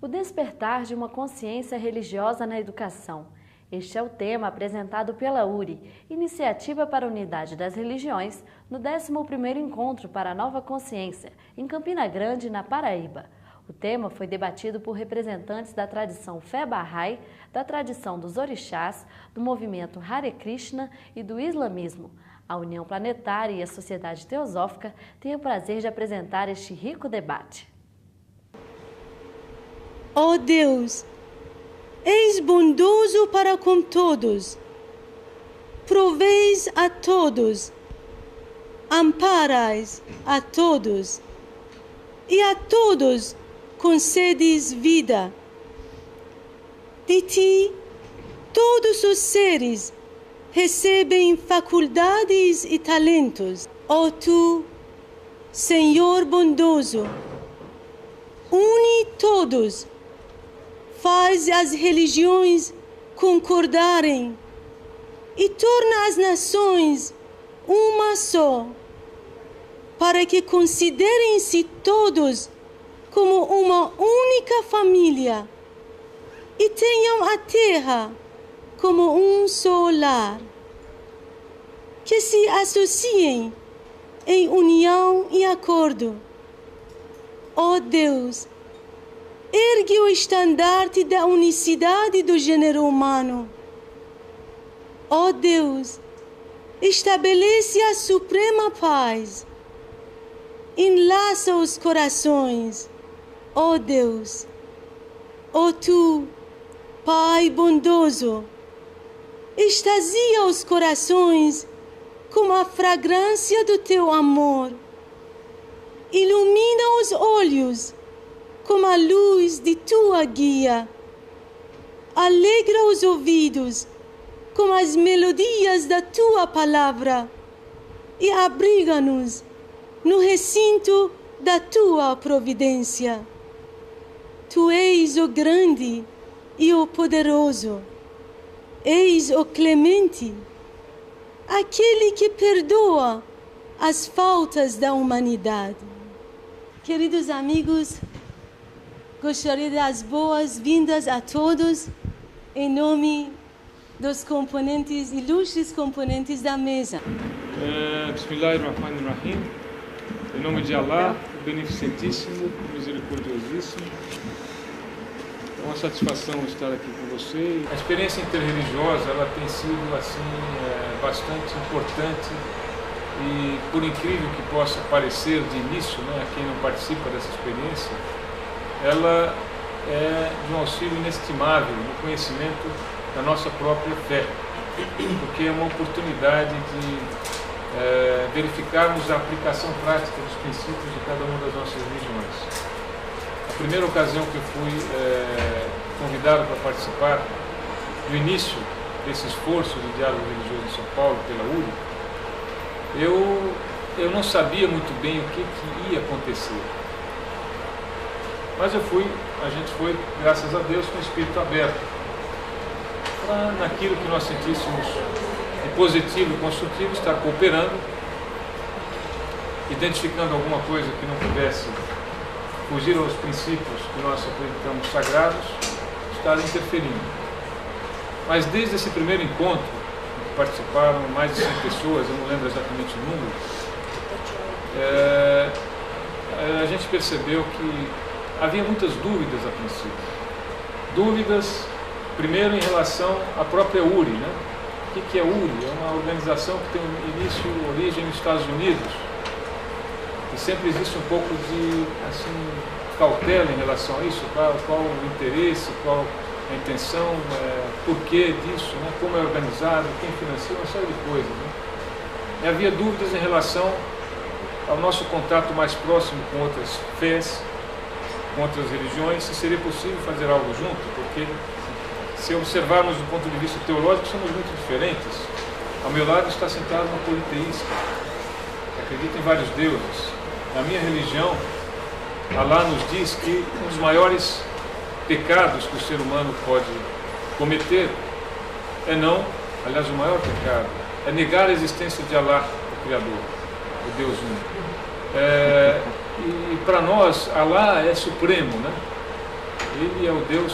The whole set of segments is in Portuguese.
O despertar de uma consciência religiosa na educação. Este é o tema apresentado pela URI, Iniciativa para a Unidade das Religiões, no 11º Encontro para a Nova Consciência, em Campina Grande, na Paraíba. O tema foi debatido por representantes da tradição Fé Bahá'í, da tradição dos orixás, do movimento Hare Krishna e do islamismo. A União Planetária e a Sociedade Teosófica têm o prazer de apresentar este rico debate. Ó Deus, és bondoso para com todos, proveis a todos, amparais a todos e a todos concedes vida. De ti, todos os seres recebem faculdades e talentos. Ó tu, Senhor bondoso, une todos, faz as religiões concordarem e torna as nações uma só, para que considerem-se todos como uma única família e tenham a terra como um só lar. Que se associem em união e acordo. Ó Deus, ergue o estandarte da unicidade do gênero humano. Ó Deus, estabelece a suprema paz. Enlaça os corações. Ó Deus, ó tu, Pai bondoso, extasia os corações com a fragrância do teu amor. Ilumina os olhos com a luz de tua guia. Alegra os ouvidos com as melodias da tua palavra e abriga-nos no recinto da tua providência. Tu és o grande e o poderoso, és o clemente, aquele que perdoa as faltas da humanidade. Queridos amigos, gostaria de dar as boas-vindas a todos em nome dos componentes, ilustres componentes da mesa. Bismillahirrahmanirrahim. Em nome de Allah, o beneficentíssimo, misericordiosíssimo. É uma satisfação estar aqui com você. A experiência interreligiosa, ela tem sido assim bastante importante e, por incrível que possa parecer de início, né, a quem não participa dessa experiência, ela é de um auxílio inestimável no conhecimento da nossa própria fé, porque é uma oportunidade de verificarmos a aplicação prática dos princípios de cada uma das nossas religiões. A primeira ocasião que eu fui convidado para participar do início desse esforço de diálogo religioso em São Paulo, pela URI, eu não sabia muito bem o que ia acontecer. Mas a gente foi, graças a Deus, com o espírito aberto, para naquilo que nós sentíssemos de positivo e construtivo, estar cooperando, identificando alguma coisa que não pudesse fugir aos princípios que nós acreditamos sagrados, estar interferindo. Mas desde esse primeiro encontro, em que participaram mais de 100 pessoas, eu não lembro exatamente o número, a gente percebeu que havia muitas dúvidas a princípio. Dúvidas, primeiro, em relação à própria URI, né? O que é URI? É uma organização que tem início, origem nos Estados Unidos. E sempre existe um pouco de cautela em relação a isso, qual o interesse, qual a intenção, porquê disso, né? Como é organizado, quem financia, uma série de coisas. Né? E havia dúvidas em relação ao nosso contato mais próximo com outras fés, com outras religiões, se seria possível fazer algo junto, porque se observarmos do ponto de vista teológico, somos muito diferentes. Ao meu lado está sentado uma politeísta, que acredita em vários deuses. Na minha religião, Allah nos diz que um dos maiores pecados que o ser humano pode cometer aliás, o maior pecado, é negar a existência de Allah, o Criador, o Deus único. E para nós, Allah é supremo, né? Ele é o Deus,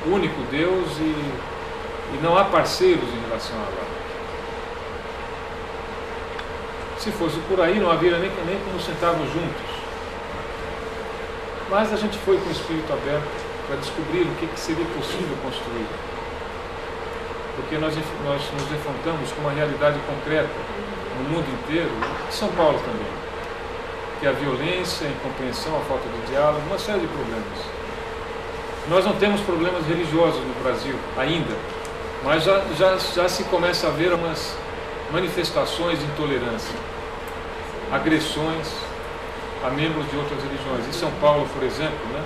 o único Deus, e não há parceiros em relação a Allah. Se fosse por aí, não haveria nem como sentarmos juntos. Mas a gente foi com o espírito aberto para descobrir o que seria possível construir. Porque nós nos defrontamos com uma realidade concreta no mundo inteiro, em São Paulo também, que é a violência, a incompreensão, a falta de diálogo, uma série de problemas. Nós não temos problemas religiosos no Brasil ainda, mas já se começa a ver umas manifestações de intolerância, agressões a membros de outras religiões. Em São Paulo, por exemplo, né,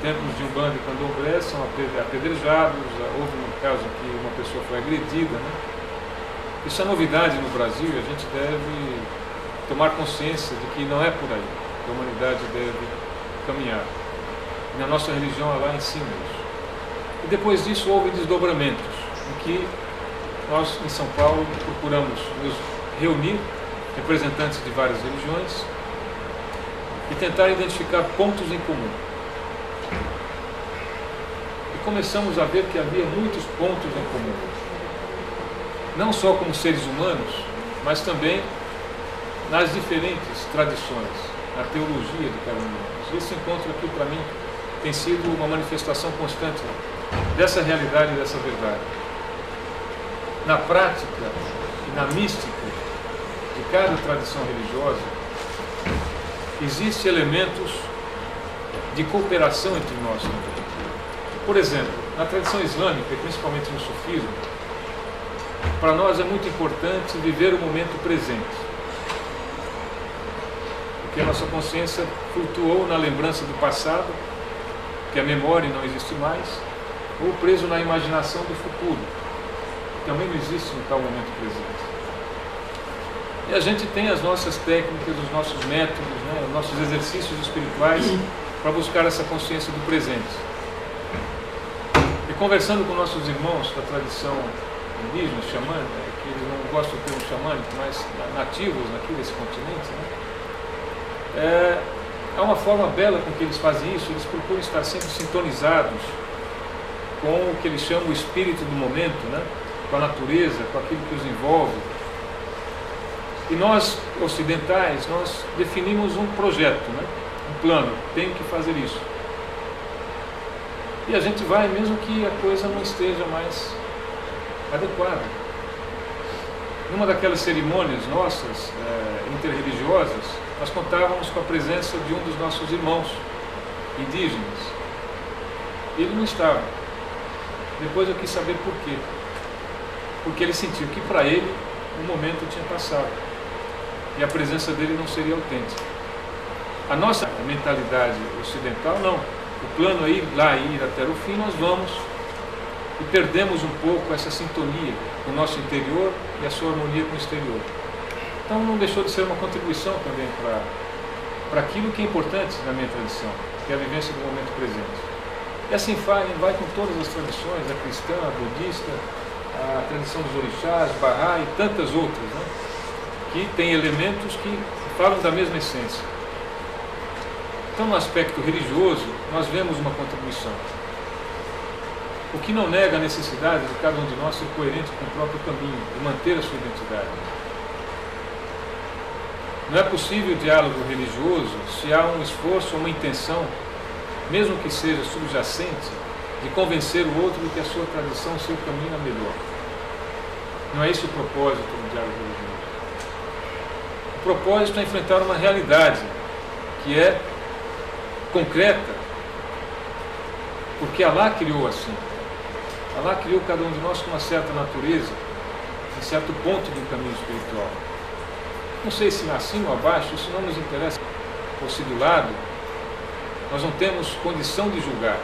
templos de Umbanda e Candomblé são apedrejados, houve um caso em que uma pessoa foi agredida. Né? Isso é novidade no Brasil e a gente deve tomar consciência de que não é por aí que a humanidade deve caminhar. E na nossa religião, Allah ensina isso. E depois disso houve desdobramentos, em que nós, em São Paulo, procuramos nos reunir, representantes de várias religiões, e tentar identificar pontos em comum. E começamos a ver que havia muitos pontos em comum. Não só como seres humanos, mas também nas diferentes tradições, na teologia de cada um de nós. Esse encontro aqui, para mim, tem sido uma manifestação constante dessa realidade e dessa verdade. Na prática e na mística de cada tradição religiosa, existem elementos de cooperação entre nós também. Por exemplo, na tradição islâmica, e principalmente no sufismo, para nós é muito importante viver o momento presente. Porque a nossa consciência flutuou na lembrança do passado, que a memória não existe mais, ou preso na imaginação do futuro, que também não existe no tal momento presente. E a gente tem as nossas técnicas, os nossos métodos, né, os nossos exercícios espirituais para buscar essa consciência do presente. E conversando com nossos irmãos da tradição indígena, xamânica, que eles não gostam do termo xamânico, mas nativos aqui desse continente, né, é uma forma bela com que eles fazem isso. Eles procuram estar sempre sintonizados com o que eles chamam o espírito do momento, né, com a natureza, com aquilo que os envolve. E nós, ocidentais, nós definimos um projeto, né? Um plano, tenho que fazer isso. E a gente vai mesmo que a coisa não esteja mais adequada. Numa daquelas cerimônias nossas, interreligiosas, nós contávamos com a presença de um dos nossos irmãos indígenas. E ele não estava. Depois eu quis saber por quê. Porque ele sentiu que para ele o momento tinha passado. E a presença dele não seria autêntica. A nossa mentalidade ocidental, não. O plano é ir lá e ir até o fim, nós vamos e perdemos um pouco essa sintonia com o nosso interior e a sua harmonia com o exterior. Então não deixou de ser uma contribuição também para aquilo que é importante na minha tradição, que é a vivência do momento presente. E assim vai com todas as tradições, a cristã, a budista, a tradição dos orixás, Bahá e tantas outras, né? Que tem elementos que falam da mesma essência. Então, no aspecto religioso, nós vemos uma contribuição. O que não nega a necessidade de cada um de nós ser coerente com o próprio caminho e manter a sua identidade. Não é possível diálogo religioso se há um esforço, uma intenção, mesmo que seja subjacente, de convencer o outro de que a sua tradição, o seu caminho é melhor. Não é esse o propósito do diálogo religioso. O propósito é enfrentar uma realidade que é concreta, porque Allah criou assim. Allah criou cada um de nós com uma certa natureza, em certo ponto do caminho espiritual. Não sei se acima ou abaixo, isso não nos interessa. Ou se do lado, nós não temos condição de julgar.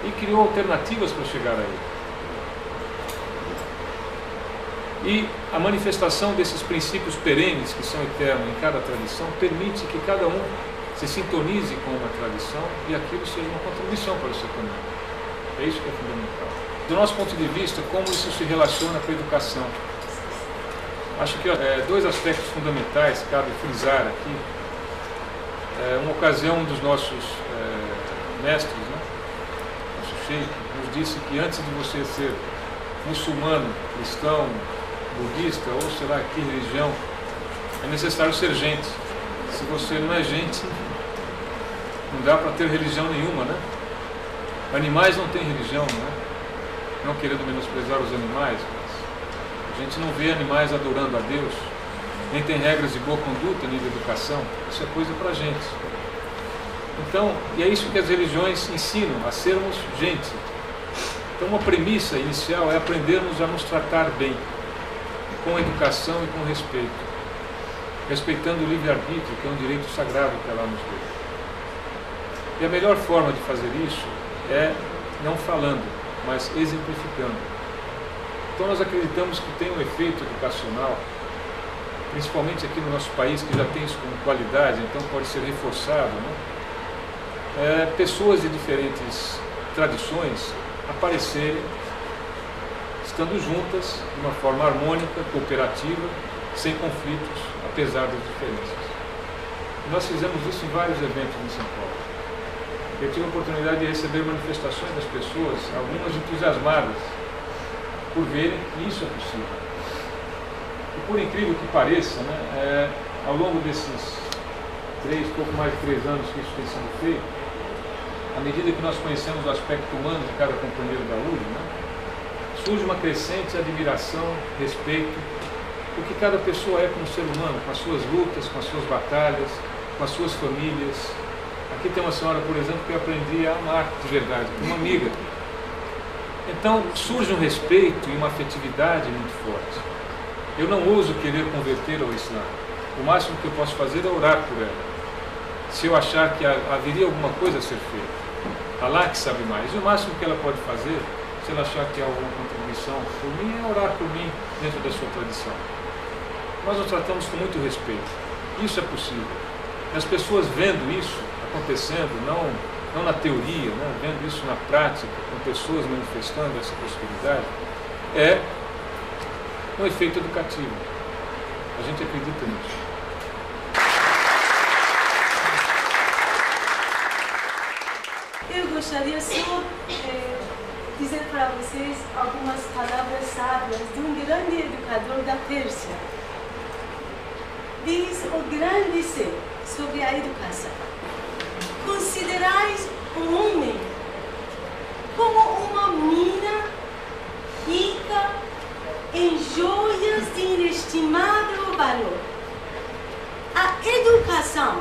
E criou alternativas para chegar a ele. E a manifestação desses princípios perenes, que são eternos em cada tradição, permite que cada um se sintonize com uma tradição e aquilo seja uma contribuição para o seu caminho. É isso que é fundamental. Do nosso ponto de vista, como isso se relaciona com a educação? Acho que dois aspectos fundamentais cabe frisar aqui. Uma ocasião, um dos nossos mestres, né? Nosso Sheikh nos disse que antes de você ser muçulmano, cristão, budista ou sei lá que religião, é necessário ser gente. Se você não é gente, não dá para ter religião nenhuma, né? Animais não têm religião, né? Não querendo menosprezar os animais, mas a gente não vê animais adorando a Deus, nem tem regras de boa conduta nem de educação. Isso é coisa para a gente. Então, e é isso que as religiões ensinam, a sermos gente. Então, uma premissa inicial é aprendermos a nos tratar bem, com educação e com respeito, respeitando o livre-arbítrio, que é um direito sagrado que ela nos deu. E a melhor forma de fazer isso é não falando, mas exemplificando. Então, nós acreditamos que tem um efeito educacional, principalmente aqui no nosso país, que já tem isso como qualidade, então pode ser reforçado, né? Pessoas de diferentes tradições aparecerem estando juntas de uma forma harmônica, cooperativa, sem conflitos, apesar das diferenças. Nós fizemos isso em vários eventos em São Paulo. Eu tive a oportunidade de receber manifestações das pessoas, algumas entusiasmadas, por verem que isso é possível. E por incrível que pareça, né, ao longo desses pouco mais de 3 anos que isso tem sido feito, à medida que nós conhecemos o aspecto humano de cada companheiro da URI, né, surge uma crescente admiração, respeito, por que cada pessoa é como ser humano, com as suas lutas, com as suas batalhas, com as suas famílias. Aqui tem uma senhora, por exemplo, que eu aprendi a amar de verdade, uma amiga. Então surge um respeito e uma afetividade muito forte. Eu não ouso querer converter ao Islã. O máximo que eu posso fazer é orar por ela, se eu achar que haveria alguma coisa a ser feita. Allah que sabe mais. E o máximo que ela pode fazer, se ela achar que há alguma contribuição por mim, é orar por mim dentro da sua tradição. Nós nos tratamos com muito respeito. Isso é possível. E as pessoas vendo isso acontecendo, não na teoria, né? Vendo isso na prática, com pessoas manifestando essa possibilidade, é um efeito educativo. A gente acredita nisso. Eu gostaria só dizer para vocês algumas palavras sábias de um grande educador da Pérsia. Diz o grande ser sobre a educação: considerais o homem como uma mina rica em joias de inestimável valor. A educação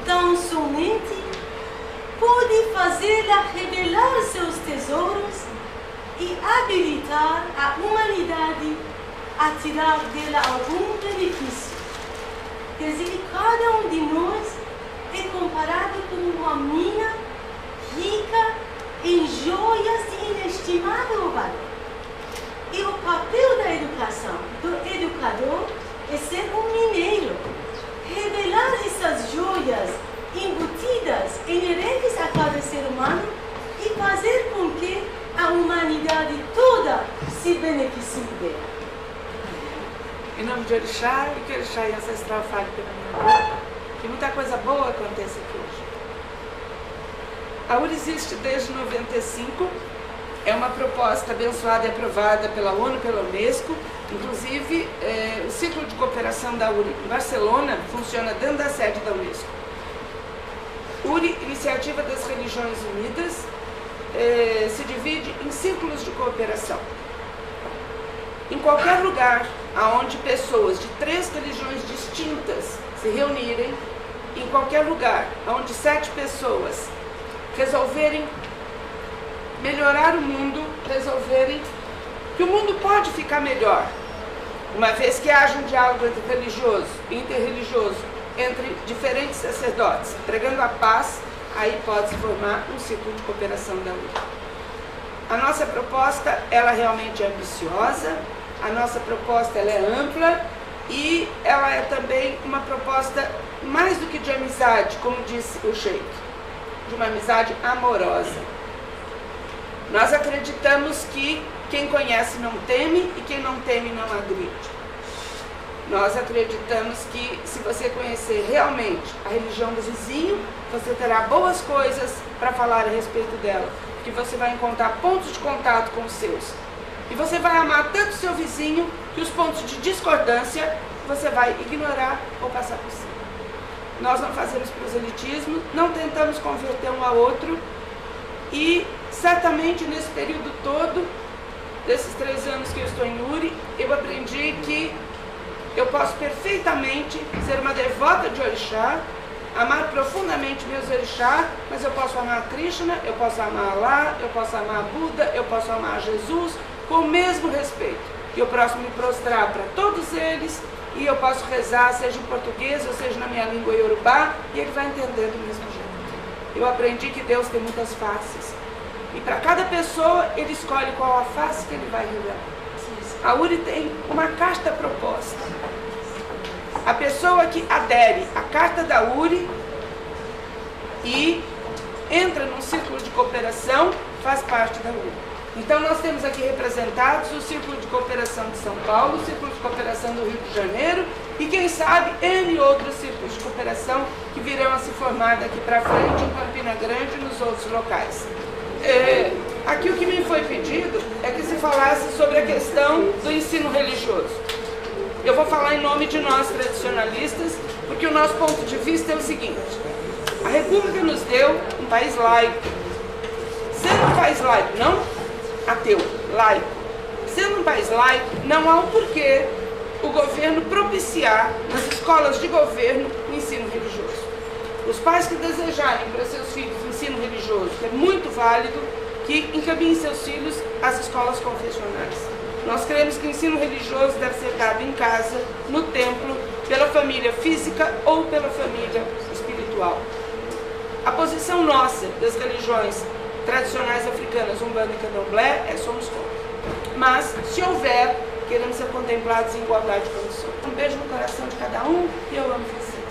tão somente pode fazê-la revelar seus tesouros e habilitar a humanidade a tirar dela algum benefício. Quer dizer, cada um de nós é comparado com uma mina rica em joias de inestimável valor. E o papel da educação, do educador, é ser um mineiro, revelar essas joias embutidas, inerentes a cada ser humano e fazer com que a humanidade toda se beneficie dela. Em nome de Orixá, e que Orixá e Ancestral fale pela minha boca, que muita coisa boa aconteça aqui hoje. A URI existe desde 95, é uma proposta abençoada e aprovada pela ONU, pela Unesco. Inclusive, o ciclo de cooperação da URI em Barcelona funciona dentro da sede da Unesco. URI, Iniciativa das Religiões Unidas, se divide em círculos de cooperação. Em qualquer lugar onde pessoas de 3 religiões distintas se reunirem, em qualquer lugar onde 7 pessoas resolverem melhorar o mundo, resolverem que o mundo pode ficar melhor, uma vez que haja um diálogo interreligioso, entre diferentes sacerdotes, pregando a paz, aí pode se formar um ciclo de cooperação da URI. A nossa proposta, ela realmente é ambiciosa, a nossa proposta ela é ampla e ela é também uma proposta mais do que de amizade, como disse o Sheikh, de uma amizade amorosa. Nós acreditamos que quem conhece não teme e quem não teme não agride. Nós acreditamos que se você conhecer realmente a religião do vizinho, você terá boas coisas para falar a respeito dela, que você vai encontrar pontos de contato com os seus. E você vai amar tanto o seu vizinho que os pontos de discordância você vai ignorar ou passar por cima. Nós não fazemos proselitismo, não tentamos converter um ao outro e certamente nesse período todo, desses 3 anos que eu estou em Uri, eu aprendi que eu posso perfeitamente ser uma devota de Orixá, amar profundamente meus Orixá, mas eu posso amar Krishna, eu posso amar Allah, eu posso amar Buda, eu posso amar Jesus com o mesmo respeito. E eu posso me prostrar para todos eles e eu posso rezar, seja em português ou seja na minha língua iorubá, e ele vai entender do mesmo jeito. Eu aprendi que Deus tem muitas faces. E para cada pessoa, ele escolhe qual a face que ele vai revelar. A Uri tem uma carta proposta. A pessoa que adere à carta da Uri e entra num círculo de cooperação, faz parte da Uri. Então nós temos aqui representados o Círculo de Cooperação de São Paulo, o Círculo de Cooperação do Rio de Janeiro e quem sabe N outros círculos de cooperação que virão a se formar daqui para frente em Campina Grande e nos outros locais. Aqui o que me foi pedido é que se falasse sobre a questão do ensino religioso. Eu vou falar em nome de nós tradicionalistas, porque o nosso ponto de vista é o seguinte: a República nos deu um país laico. Sendo um país laico, não ateu, laico. Sendo um país laico, não há um porquê o governo propiciar nas escolas de governo o ensino religioso. Os pais que desejarem para seus filhos ensino religioso, que é muito válido, que encaminhem seus filhos às escolas confessionais. Nós cremos que o ensino religioso deve ser dado em casa, no templo, pela família física ou pela família espiritual. A posição nossa das religiões tradicionais africanas, Umbanda e Candomblé, somos contra. Mas, se houver, queremos ser contemplados em igualdade de condições. Um beijo no coração de cada um e eu amo vocês.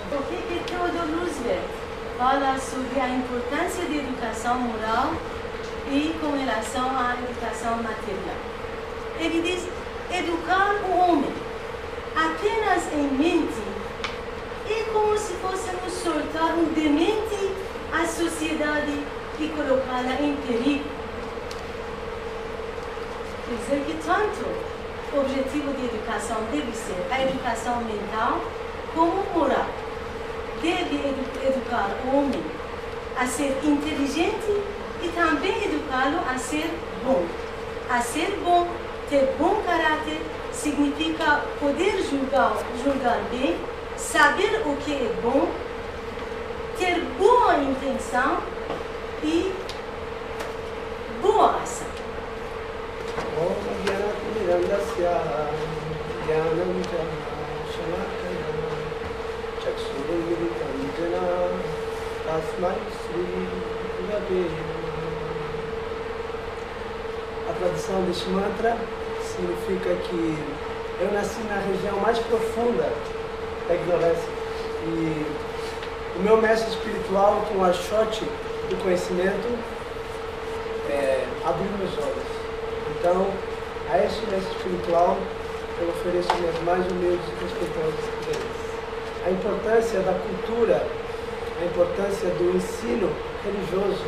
Por que Theodore Roosevelt fala sobre a importância da educação moral e com relação à educação material? Ele diz: educar o homem apenas em mente é como se fôssemos soltar um demente à sociedade e colocá-la em perigo. Quer dizer que tanto o objetivo de educação deve ser a educação mental como moral. Deve educar o homem a ser inteligente e também educá-lo a ser bom. A ser bom, ter bom caráter, significa poder julgar bem, saber o que é bom, ter boa intenção e boa ação. A tradução deste mantra significa que eu nasci na região mais profunda da ignorância e o meu mestre espiritual, com o achote do conhecimento, abriu meus olhos. Então, a este mestre espiritual eu ofereço minhas mais humildes e respeitosas reverências. A importância da cultura, a importância do ensino religioso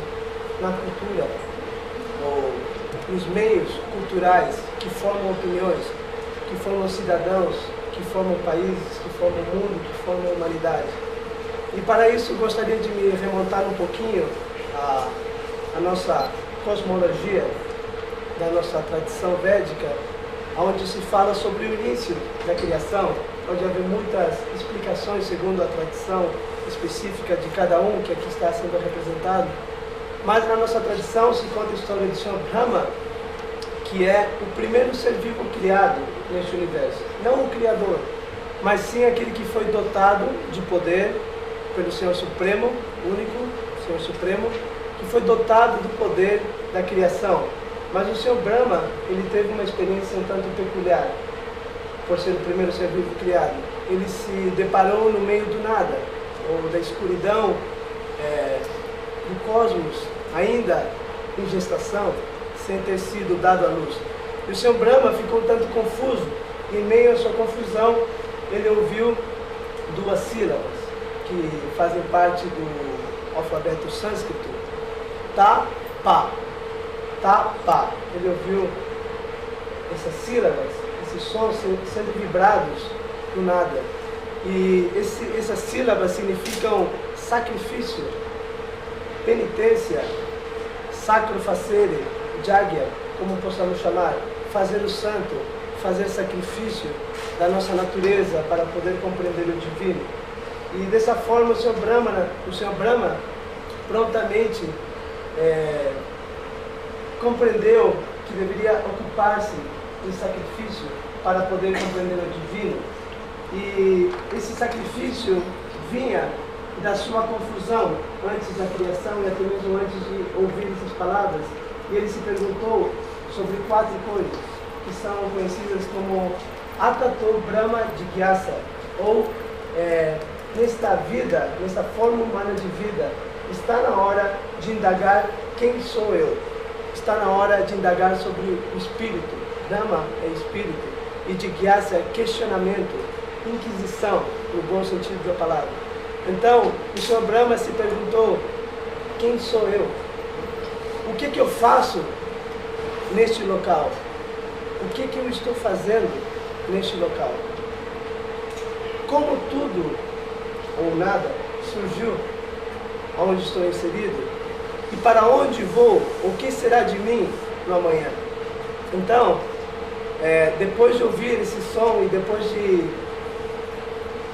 na cultura, ou nos meios culturais que formam opiniões, que formam cidadãos, que formam países, que formam o mundo, que formam a humanidade. E para isso gostaria de me remontar um pouquinho à nossa cosmologia, da nossa tradição védica, onde se fala sobre o início da criação. Pode haver muitas explicações segundo a tradição específica de cada um que aqui está sendo representado, mas na nossa tradição se conta a história de Senhor Brahma, que é o primeiro ser vivo criado neste universo. Não o Criador, mas sim aquele que foi dotado de poder pelo Senhor Supremo, único Senhor Supremo, que foi dotado do poder da criação. Mas o Senhor Brahma, ele teve uma experiência um tanto peculiar, por ser o primeiro ser vivo criado. Ele se deparou no meio do nada, ou da escuridão do cosmos, ainda em gestação, sem ter sido dado à luz. E o Sr. Brahma ficou um tanto confuso, e em meio à sua confusão, ele ouviu duas sílabas que fazem parte do alfabeto sânscrito: ta, pa. Ta, pa. Ele ouviu essas sílabas, esses sons sendo vibrados do nada. E essas sílabas significam sacrifício, penitência, sacro facere, jagya, como possamos chamar, fazer o santo, fazer sacrifício da nossa natureza para poder compreender o divino. E dessa forma o Sr. Brahma prontamente compreendeu que deveria ocupar-se em sacrifício para poder compreender o divino. E esse sacrifício vinha da sua confusão antes da criação e até mesmo antes de ouvir essas palavras. E ele se perguntou sobre 4 coisas que são conhecidas como Atato Brahma Jigyasa, ou nesta vida, nesta forma humana de vida, está na hora de indagar quem sou eu. Está na hora de indagar sobre o espírito. Dhamma é espírito e Jigyasa é questionamento, inquisição, no bom sentido da palavra. Então, o Sr. Brahma se perguntou: quem sou eu? O que eu faço neste local? O que eu estou fazendo neste local? Como tudo ou nada surgiu onde estou inserido? E para onde vou? O que será de mim no amanhã? Então, depois de ouvir esse som e depois de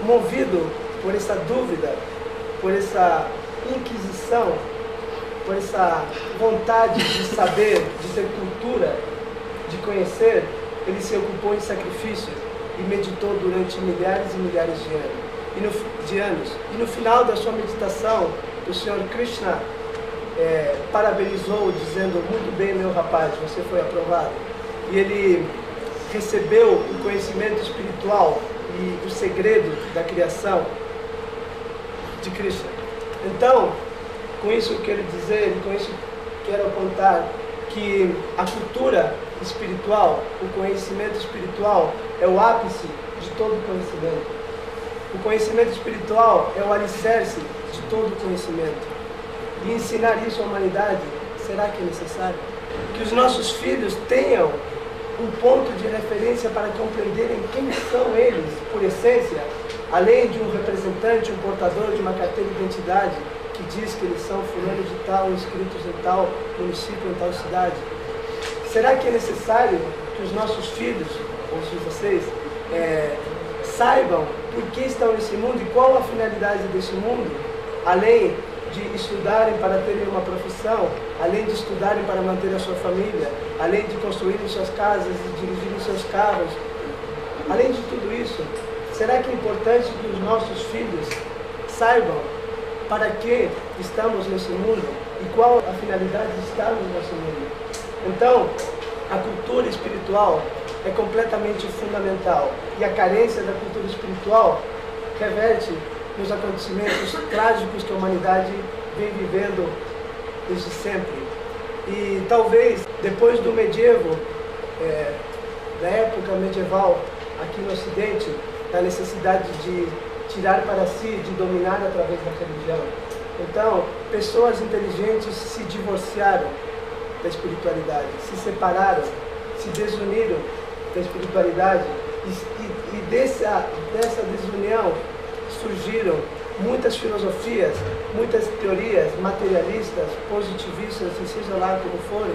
movido por essa dúvida, por essa inquisição, por essa vontade de saber, de ter cultura, de conhecer, ele se ocupou em sacrifício e meditou durante milhares e milhares de anos. E no final da sua meditação, o Senhor Krishna parabenizou, dizendo: muito bem, meu rapaz, você foi aprovado. E ele recebeu o conhecimento espiritual e o segredo da criação de Krishna. Então, com isso eu quero dizer, com isso quero apontar que a cultura espiritual, o conhecimento espiritual é o ápice de todo conhecimento. O conhecimento espiritual é o alicerce de todo conhecimento. E ensinar isso à humanidade, será que é necessário? Que os nossos filhos tenham um ponto de referência para compreenderem quem são eles, por essência, além de um representante, um portador de uma carteira de identidade que diz que eles são fulano de tal, inscritos em tal município, em tal cidade. Será que é necessário que os nossos filhos, ou vocês, saibam por que estão nesse mundo e qual a finalidade desse mundo, além de estudarem para terem uma profissão, além de estudarem para manter a sua família, além de construírem suas casas e dirigirem seus carros? Além de tudo isso, será que é importante que os nossos filhos saibam para que estamos nesse mundo e qual a finalidade de estarmos nesse mundo? Então, a cultura espiritual é completamente fundamental, e a carência da cultura espiritual reverte nos acontecimentos trágicos que a humanidade vem vivendo desde sempre. E talvez depois do medievo, da época medieval aqui no Ocidente, da necessidade de tirar para si, de dominar através da religião. Então, pessoas inteligentes se divorciaram da espiritualidade, se separaram, se desuniram da espiritualidade, e dessa desunião surgiram muitas filosofias, muitas teorias materialistas, positivistas, e seja lá como forem,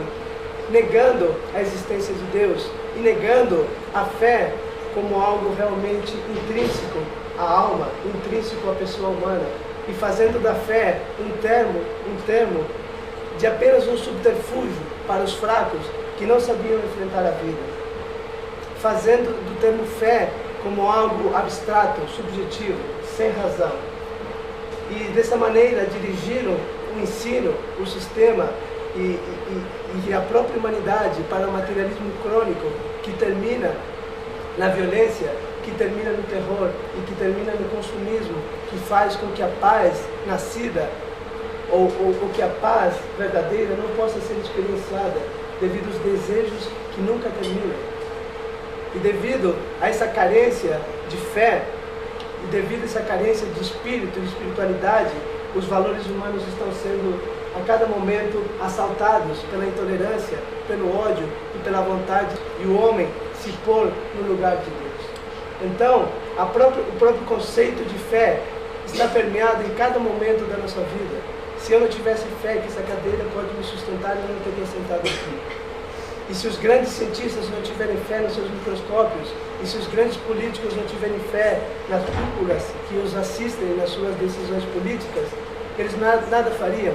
negando a existência de Deus e negando a fé como algo realmente intrínseco à alma, intrínseco à pessoa humana, e fazendo da fé um termo de apenas um subterfúgio para os fracos que não sabiam enfrentar a vida, fazendo do termo fé como algo abstrato, subjetivo, sem razão. E dessa maneira dirigiram o ensino, o sistema e a própria humanidade para o materialismo crônico, que termina na violência, que termina no terror e que termina no consumismo, que faz com que a paz nascida ou que a paz verdadeira não possa ser experienciada devido aos desejos que nunca terminam. E devido a essa carência de fé, e devido a essa carência de espírito, de espiritualidade, os valores humanos estão sendo a cada momento assaltados pela intolerância, pelo ódio e pela vontade de o homem se pôr no lugar de Deus. Então, o próprio conceito de fé está permeado em cada momento da nossa vida. Se eu não tivesse fé que essa cadeira pode me sustentar, eu não teria sentado aqui. E se os grandes cientistas não tiverem fé nos seus microscópios, e se os grandes políticos não tiverem fé nas cúpulas que os assistem nas suas decisões políticas, eles nada fariam.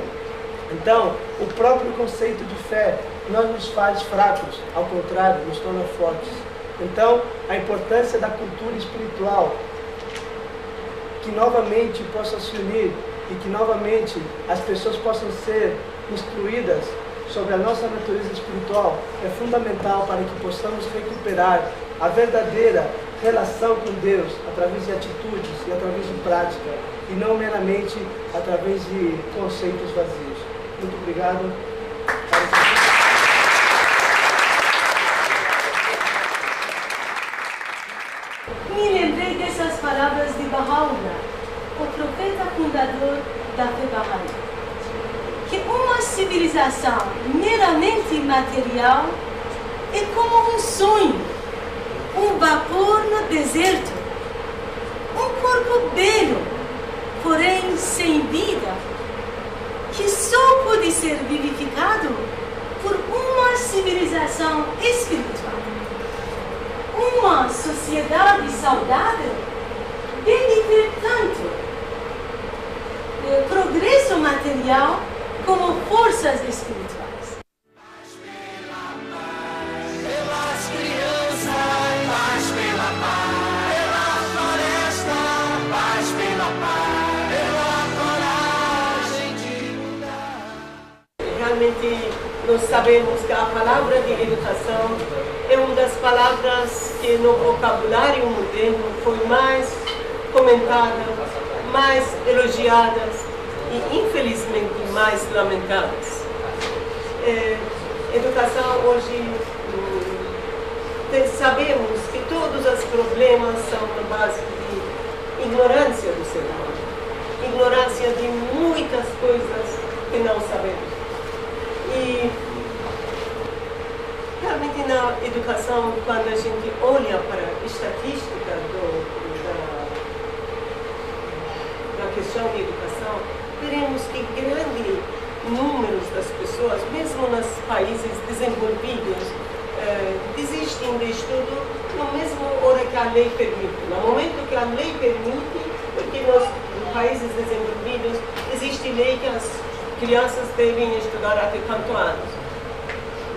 Então, o próprio conceito de fé não nos faz fracos, ao contrário, nos torna fortes. Então, a importância da cultura espiritual, que novamente possa se unir e que novamente as pessoas possam ser instruídas sobre a nossa natureza espiritual, é fundamental para que possamos recuperar a verdadeira relação com Deus através de atitudes e através de prática, e não meramente através de conceitos vazios. Muito obrigado. Me lembrei dessas palavras de Baha'u'llah, o profeta fundador da fé Bahá'í, que uma civilização meramente material é como um sonho, um vapor no deserto, um corpo belo, porém sem vida, que só pode ser vivificado por uma civilização espiritual. Uma sociedade saudável deve ter tanto progresso material como forças espirituais. Paz pela paz, pelas crianças, paz pela paz, pela floresta, paz pela paz, pela coragem de mudar. Realmente nós sabemos que a palavra de educação é uma das palavras que no vocabulário moderno foi mais comentada, mais elogiadas e infelizmente mais lamentadas. Educação hoje, sabemos que todos os problemas são na base de ignorância do ser humano, ignorância de muitas coisas que não sabemos. E realmente na educação, quando a gente olha para a estatística da questão de educação, veremos que grande número das pessoas, mesmo nos países desenvolvidos, desistem de estudo no mesmo hora que a lei permite. No momento que a lei permite, porque nos países desenvolvidos existe lei que as crianças devem estudar até quantos anos.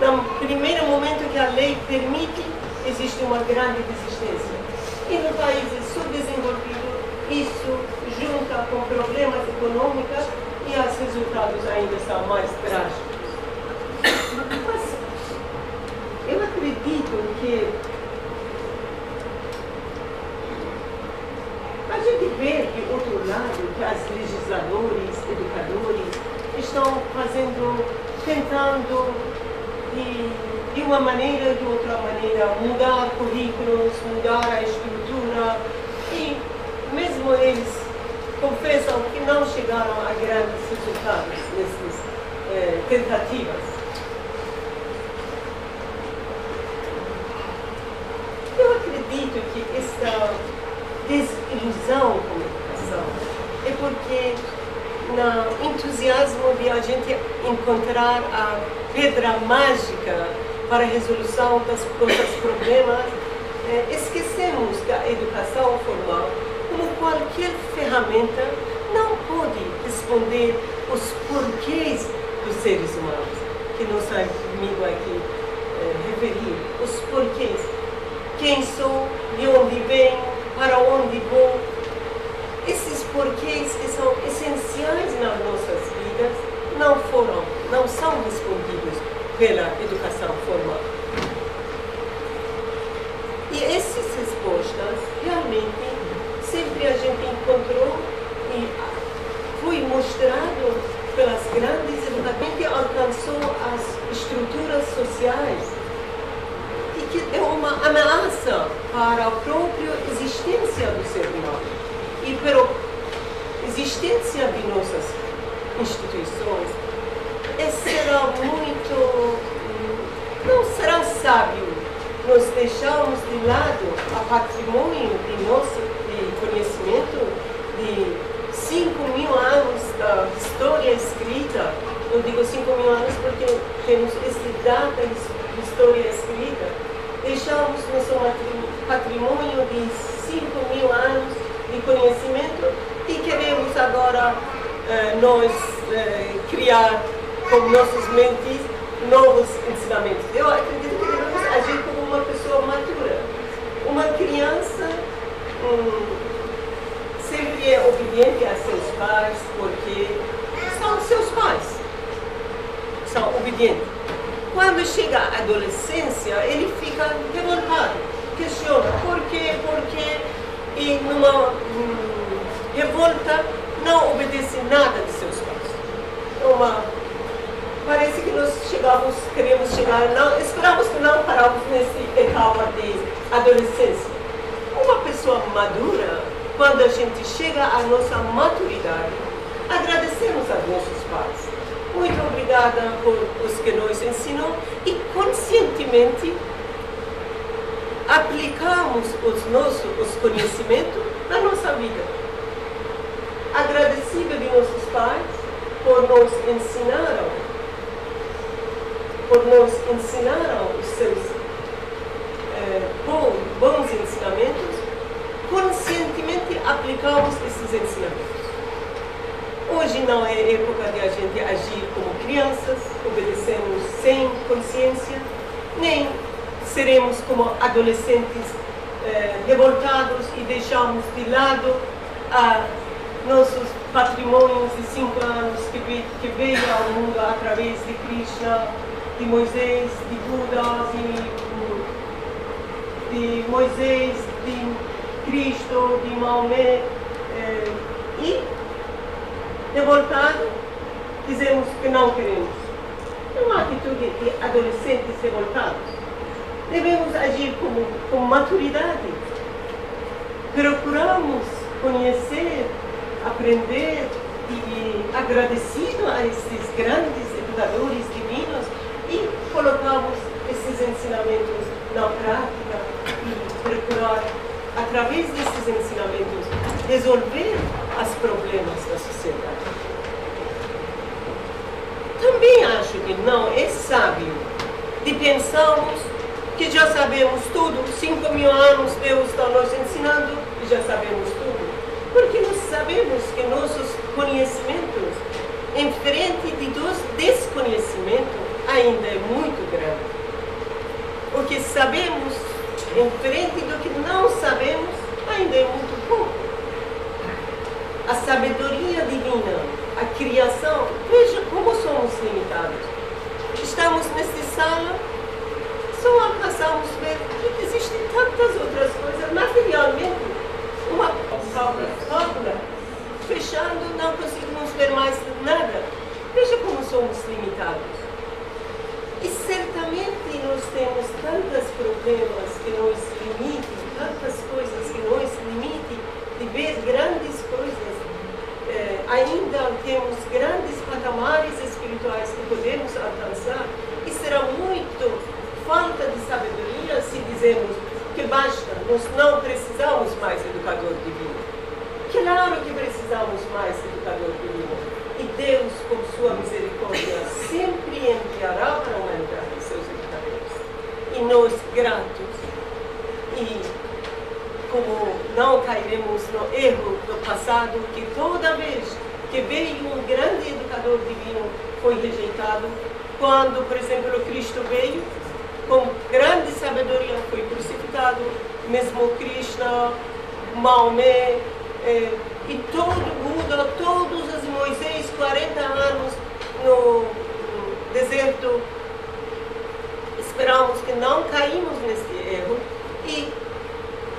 No primeiro momento que a lei permite, existe uma grande desistência. E nos países subdesenvolvidos, isso junta com problemas econômicos e os resultados ainda são mais drásticos. Mas eu acredito que a gente vê de outro lado que os legisladores, educadores estão tentando de uma maneira ou de outra maneira mudar currículos, mudar a estrutura, e mesmo eles confessam que não chegaram a grandes resultados nessas tentativas. Eu acredito que essa desilusão com a educação é porque no entusiasmo de a gente encontrar a pedra mágica para a resolução dos problemas, esquecemos que a educação formal, como qualquer ferramenta, não pode responder os porquês dos seres humanos, que nosso amigo aqui referiu, os porquês. Quem sou, de onde venho, para onde vou. Esses porquês que são essenciais nas nossas vidas não são respondidos pela educação formal. E essas respostas realmente sempre a gente encontrou e foi mostrado pela grandes educadores alcançou as estruturas sociais e que é uma ameaça para a própria existência do ser humano e para a existência de nossas instituições. Será muito, não será sábio nós deixarmos de lado o patrimônio de nosso conhecimento de 5.000 anos da história escrita. Eu digo 5.000 anos porque temos esse data de história escrita. Deixamos nosso patrimônio de 5.000 anos de conhecimento e queremos agora nós criar com nossas mentes novos ensinamentos. Eu acredito que devemos agir como uma pessoa madura. Uma criança sempre é obediente a seus pais porque são seus pais. São obedientes. Quando chega a adolescência, ele fica revoltado, questiona por quê, e numa revolta não obedece nada de seus pais. Parece que nós queremos chegar, esperamos que não paramos nessa etapa de adolescência. Uma pessoa madura, quando a gente chega à nossa maturidade, agradecemos aos nossos pais. Muito obrigada por os que nos ensinam e conscientemente aplicamos os conhecimentos na nossa vida. Agradecida de nossos pais por nos ensinaram os seus bons ensinamentos, conscientemente aplicamos esses ensinamentos. Hoje não é época de a gente agir como crianças, obedecemos sem consciência, nem seremos como adolescentes revoltados e deixamos de lado nossos patrimônios de 5 anos que veio ao mundo através de Krishna, de Moisés, de Buda, de Moisés, de Cristo, de Maomé, e revoltado, dizemos que não queremos. É uma atitude de adolescentes revoltados. Devemos agir com maturidade. Procuramos conhecer, aprender e agradecido a esses grandes educadores divinos e colocamos esses ensinamentos na prática e procurar, através desses ensinamentos, resolver os problemas da sociedade. Também acho que não é sábio de pensarmos que já sabemos tudo, 5.000 anos Deus está nos ensinando e já sabemos tudo. Porque nós sabemos que nossos conhecimentos, em frente de desconhecimento, ainda é muito grande. Porque sabemos, em frente do que não sabemos, ainda é muito pouco. A sabedoria divina, a criação, veja como somos limitados. Estamos nesta sala, só alcançamos a ver que existem tantas outras coisas, materialmente, uma fábula, fechando, não conseguimos ver mais nada. Veja como somos limitados. E certamente nós temos tantos problemas que nos limitem, tantas coisas que nos limitem de ver grandes coisas. Ainda temos grandes patamares espirituais que podemos alcançar e será muito falta de sabedoria se dizemos que basta, nós não precisamos mais educador divino. Claro que precisamos mais educador divino. E Deus, com sua misericórdia, sempre enviará para a humanidade seus educadores. E nós, gratos, e como não cairemos no erro do passado, que toda vez que veio um grande educador divino foi rejeitado, quando, por exemplo, Cristo veio, com grande sabedoria foi crucificado, mesmo Krishna, Maomé, e todo Buda, todos os Moisés, 40 anos no deserto. Esperamos que não caímos nesse erro e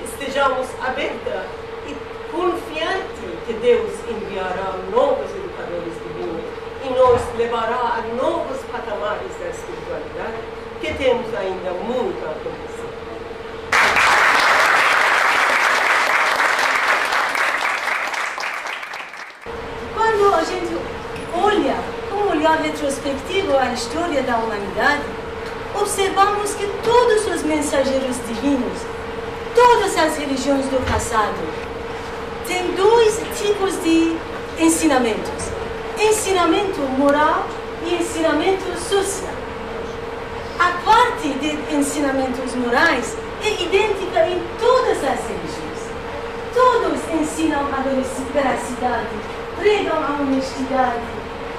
estejamos abertos e confiantes que Deus enviará novos educadores divinos e nos levará a novos patamares da espiritualidade, que temos ainda muito a acontecer. Quando a gente olha, com um olhar retrospectivo à história da humanidade, observamos que todos os mensageiros divinos, todas as religiões do passado, têm dois tipos de ensinamentos: ensinamento moral e ensinamento social. A parte de ensinamentos morais é idêntica em todas as religiões. Todos ensinam a veracidade, pregam a honestidade,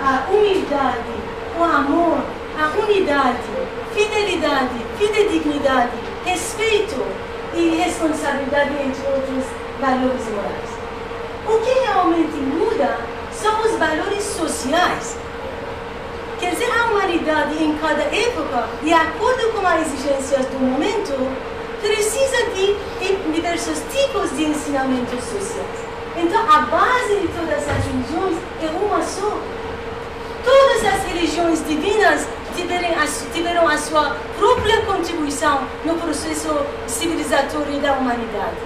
a humildade, o amor, a unidade, fidelidade, fidedignidade, respeito e responsabilidade, entre outros valores morais. O que realmente muda são os valores sociais. Quer dizer, a humanidade em cada época, de acordo com as exigências do momento, precisa de diversos tipos de ensinamentos sociais. Então, a base de todas as religiões é uma só. Todas as religiões divinas tiveram a sua própria contribuição no processo civilizatório da humanidade.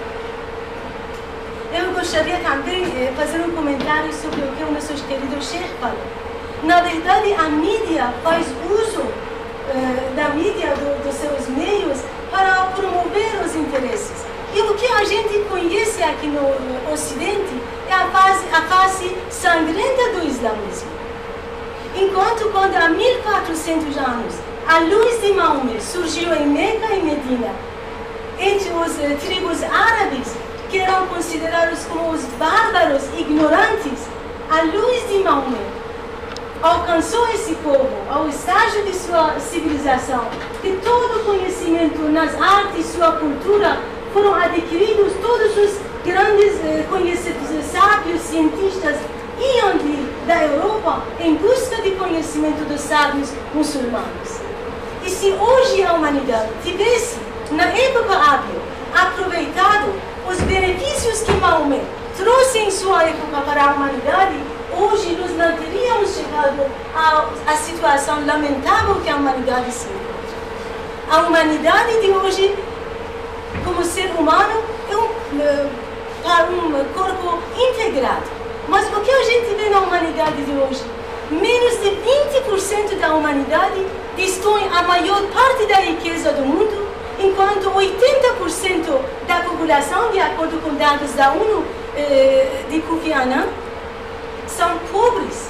Eu gostaria também de fazer um comentário sobre o que o nosso querido Sheikh falou. Na verdade, a mídia faz uso da mídia, dos seus meios, para promover os interesses. E o que a gente conhece aqui no Ocidente é a face sangrenta do islamismo. Enquanto quando há 1400 anos a luz de Maomé surgiu em Meca e Medina, entre os tribos árabes, que eram considerados como os bárbaros ignorantes, a luz de Maomé alcançou esse povo ao estágio de sua civilização, que todo o conhecimento nas artes, sua cultura, foram adquiridos. Todos os grandes conhecedores, sábios, cientistas iam da Europa em busca de conhecimento dos sábios muçulmanos. E se hoje a humanidade tivesse, na época hábil, aproveitado os benefícios que Maomé trouxe em sua época para a humanidade, hoje nós não teríamos chegado à situação lamentável que a humanidade se encontra. A humanidade de hoje, como ser humano, é um corpo integrado. Mas o que a gente vê na humanidade de hoje? Menos de 20% da humanidade dispõe a maior parte da riqueza do mundo, enquanto 80% da população, de acordo com dados da ONU de Kofi Annan, são pobres.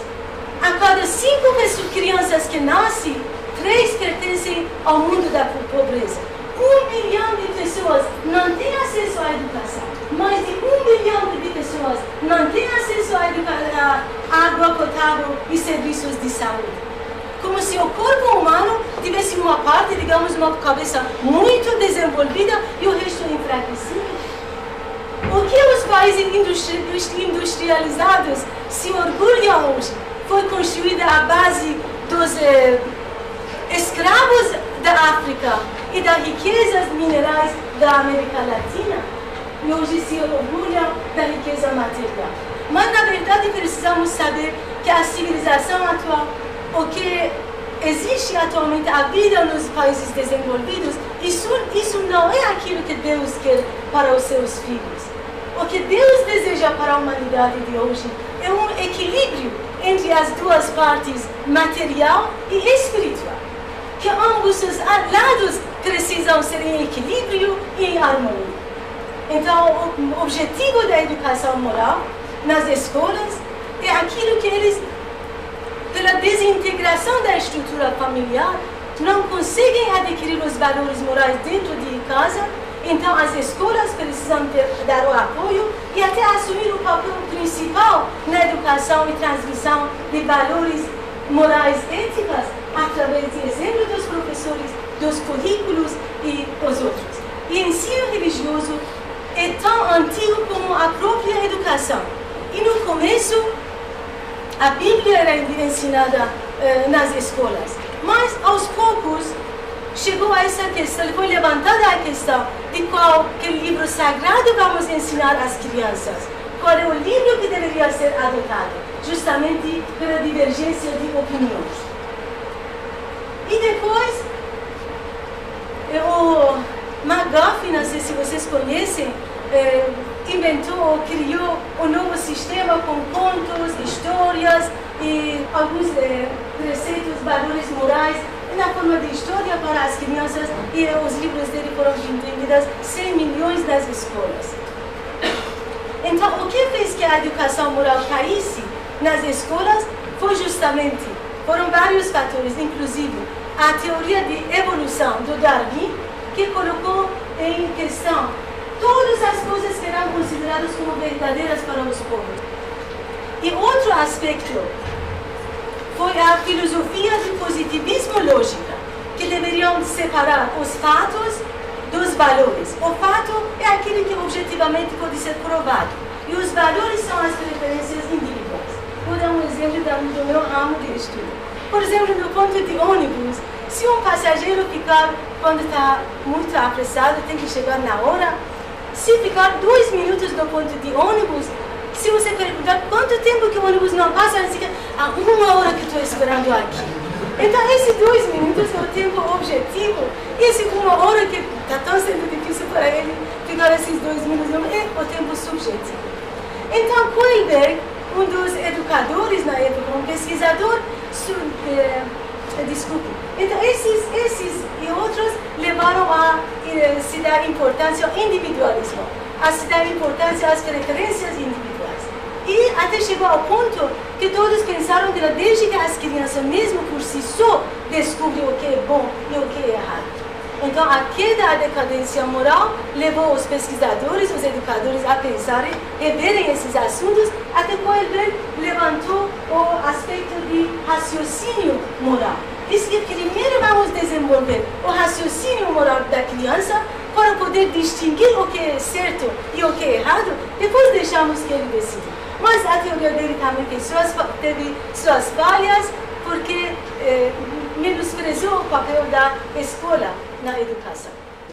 A cada 5 crianças que nascem, 3 pertencem ao mundo da pobreza. 1 bilhão de pessoas não têm acesso à educação. Mais de 1 bilhão de pessoas não têm acesso à água potável e serviços de saúde. Como se o corpo humano tivesse uma parte, digamos, uma cabeça muito desenvolvida e o resto enfraquecido. O que os países industrializados se orgulham hoje foi construída à base dos escravos da África e das riquezas minerais da América Latina, e hoje se orgulham da riqueza material. Mas, na verdade, precisamos saber que a civilização atual, o que existe atualmente, a vida nos países desenvolvidos, isso não é aquilo que Deus quer para os seus filhos. O que Deus deseja para a humanidade de hoje é um equilíbrio entre as duas partes, material e espiritual, que ambos os lados precisam ser em equilíbrio e em harmonia. Então, o objetivo da educação moral nas escolas é aquilo que eles, pela desintegração da estrutura familiar, não conseguem adquirir os valores morais dentro de casa. Então, as escolas precisam dar o apoio e até assumir o papel principal na educação e transmissão de valores morais éticas através de exemplo dos professores, dos currículos e os outros. E o ensino religioso é tão antigo como a própria educação. E no começo, a Bíblia era ensinada nas escolas, mas aos poucos chegou a essa questão, foi levantada a questão de qual que livro sagrado vamos ensinar às crianças, qual é o livro que deveria ser adotado. justamente pela divergência de opiniões. E depois, o McGuffey, não sei se vocês conhecem, inventou ou criou um novo sistema com contos, histórias e alguns preceitos, valores morais na forma de história para as crianças, e os livros dele foram vendidos 100 milhões nas escolas. Então, o que fez que a educação moral caísse nas escolas foi justamente, foram vários fatores, inclusive a teoria de evolução do Darwin, que colocou em questão todas as coisas que eram consideradas como verdadeiras para os povos. E outro aspecto foi a filosofia do positivismo lógico, que deveriam separar os fatos dos valores. O fato é aquele que objetivamente pode ser provado, e os valores são as preferências individuais. Vou dar um exemplo do meu ramo de estudo. Por exemplo, no ponto de ônibus, se um passageiro ficar, quando está muito apressado, tem que chegar na hora, se ficar 2 minutos no ponto de ônibus, se você perguntar quanto tempo que o ônibus não passa, você diz, há 1 hora que estou esperando aqui. Então, esses 2 minutos é o tempo objetivo, e esse 1 hora que está tão sendo difícil para ele ficar esses 2 minutos, é o tempo subjetivo. Então, Kohlberg, um dos educadores na época, um pesquisador, então esses e outros levaram a se dar importância ao individualismo, a se dar importância às preferências individuais. E até chegou ao ponto que todos pensaram que desde que as crianças, mesmo por si só, descobrem o que é bom e o que é errado. Então, a queda da decadência moral levou os pesquisadores, os educadores a pensarem e verem esses assuntos, até que Kohlberg levantou o aspecto de raciocínio moral. Diz que primeiro vamos desenvolver o raciocínio moral da criança para poder distinguir o que é certo e o que é errado, depois deixamos que ele decida. Mas a teoria dele também teve suas falhas, porque menosprezou o papel da escola na educação.